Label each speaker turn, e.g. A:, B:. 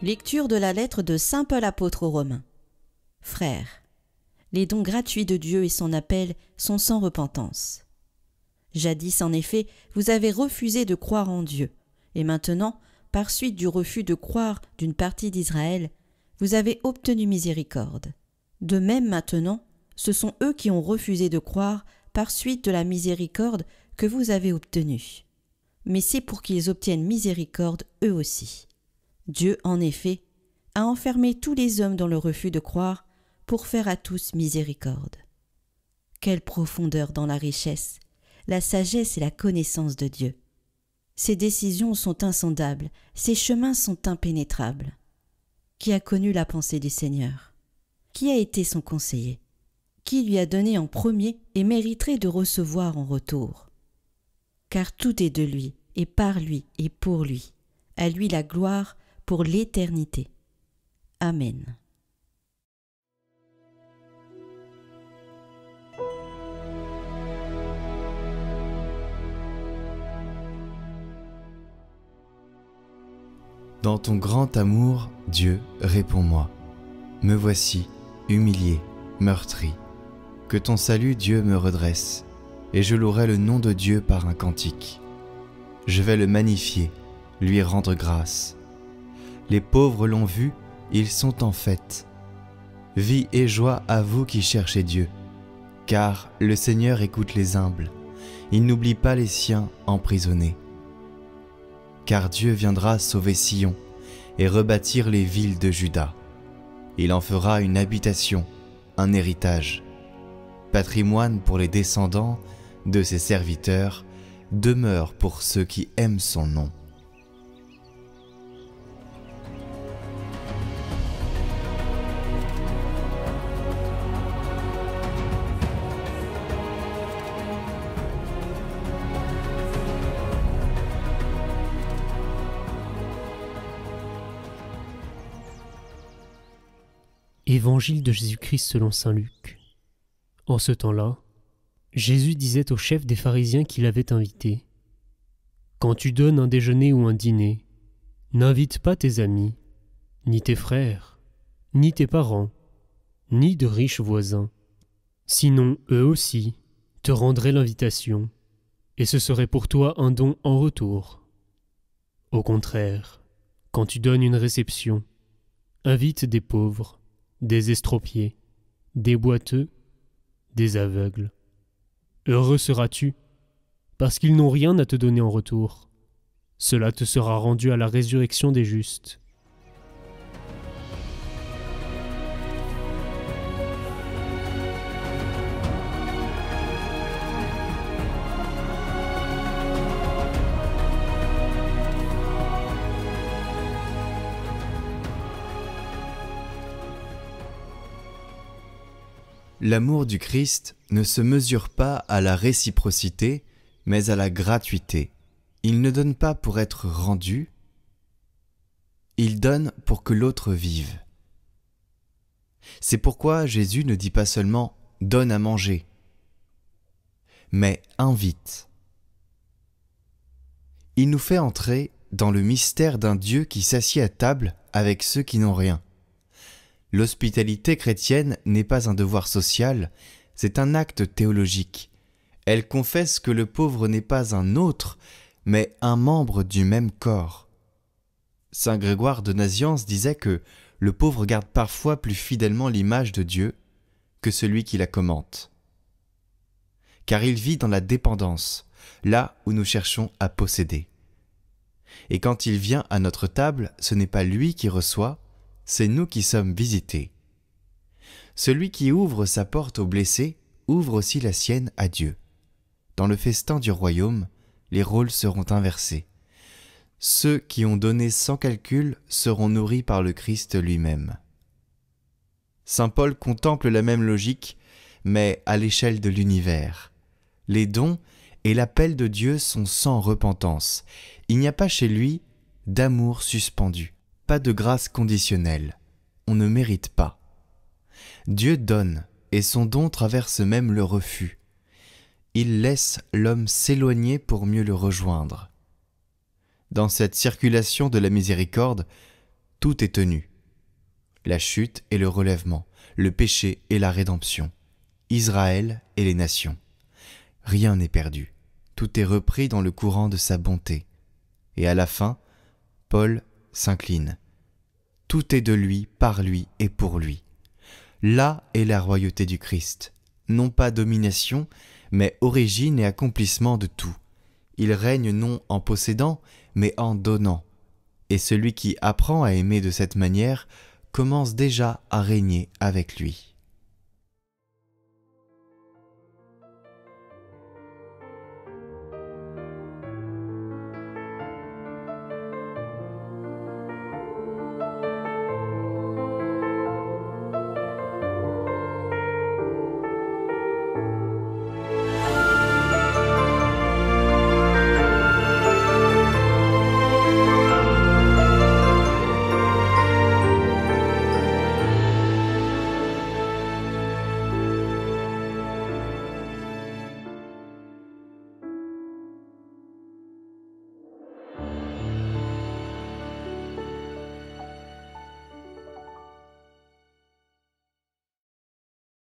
A: Lecture de la lettre de saint Paul apôtre aux Romains. Frères, les dons gratuits de Dieu et son appel sont sans repentance. Jadis, en effet, vous avez refusé de croire en Dieu, et maintenant, par suite du refus de croire d'une partie d'Israël, vous avez obtenu miséricorde. De même maintenant, ce sont eux qui ont refusé de croire par suite de la miséricorde que vous avez obtenue. Mais c'est pour qu'ils obtiennent miséricorde eux aussi. Dieu, en effet, a enfermé tous les hommes dans le refus de croire pour faire à tous miséricorde. Quelle profondeur dans la richesse, la sagesse et la connaissance de Dieu! Ses décisions sont insondables, ses chemins sont impénétrables. Qui a connu la pensée du Seigneur? Qui a été son conseiller? Qui lui a donné en premier et mériterait de recevoir en retour? Car tout est de lui, et par lui, et pour lui. À lui la gloire pour l'éternité. Amen.
B: Dans ton grand amour, Dieu, réponds-moi. Me voici, humilié, meurtri. Que ton salut, Dieu, me redresse, et je louerai le nom de Dieu par un cantique. Je vais le magnifier, lui rendre grâce. Les pauvres l'ont vu, ils sont en fête. Vie et joie à vous qui cherchez Dieu, car le Seigneur écoute les humbles, il n'oublie pas les siens emprisonnés. Car Dieu viendra sauver Sion et rebâtir les villes de Juda. Il en fera une habitation, un héritage, patrimoine pour les descendants de ses serviteurs, demeure pour ceux qui aiment son nom.
C: Évangile de Jésus-Christ selon saint Luc. En ce temps-là, Jésus disait au chef des pharisiens qui l'avaient invité : « Quand tu donnes un déjeuner ou un dîner, n'invite pas tes amis, ni tes frères, ni tes parents, ni de riches voisins. Sinon, eux aussi te rendraient l'invitation, et ce serait pour toi un don en retour. Au contraire, quand tu donnes une réception, invite des pauvres, des estropiés, des boiteux, des aveugles. Heureux seras-tu, parce qu'ils n'ont rien à te donner en retour. Cela te sera rendu à la résurrection des justes. »
B: L'amour du Christ ne se mesure pas à la réciprocité, mais à la gratuité. Il ne donne pas pour être rendu, il donne pour que l'autre vive. C'est pourquoi Jésus ne dit pas seulement « donne à manger », mais « invite ». Il nous fait entrer dans le mystère d'un Dieu qui s'assied à table avec ceux qui n'ont rien. L'hospitalité chrétienne n'est pas un devoir social, c'est un acte théologique. Elle confesse que le pauvre n'est pas un autre, mais un membre du même corps. Saint Grégoire de Nazianze disait que le pauvre garde parfois plus fidèlement l'image de Dieu que celui qui la commente. Car il vit dans la dépendance, là où nous cherchons à posséder. Et quand il vient à notre table, ce n'est pas lui qui reçoit, c'est nous qui sommes visités. Celui qui ouvre sa porte aux blessés ouvre aussi la sienne à Dieu. Dans le festin du royaume, les rôles seront inversés. Ceux qui ont donné sans calcul seront nourris par le Christ lui-même. Saint Paul contemple la même logique, mais à l'échelle de l'univers. Les dons et l'appel de Dieu sont sans repentance. Il n'y a pas chez lui d'amour suspendu. Pas de grâce conditionnelle, on ne mérite pas. Dieu donne, et son don traverse même le refus. Il laisse l'homme s'éloigner pour mieux le rejoindre. Dans cette circulation de la miséricorde, tout est tenu. La chute et le relèvement, le péché et la rédemption, Israël et les nations. Rien n'est perdu, tout est repris dans le courant de sa bonté. Et à la fin, Paul s'incline. Tout est de lui, par lui et pour lui. Là est la royauté du Christ, non pas domination, mais origine et accomplissement de tout. Il règne non en possédant, mais en donnant. Et celui qui apprend à aimer de cette manière commence déjà à régner avec lui.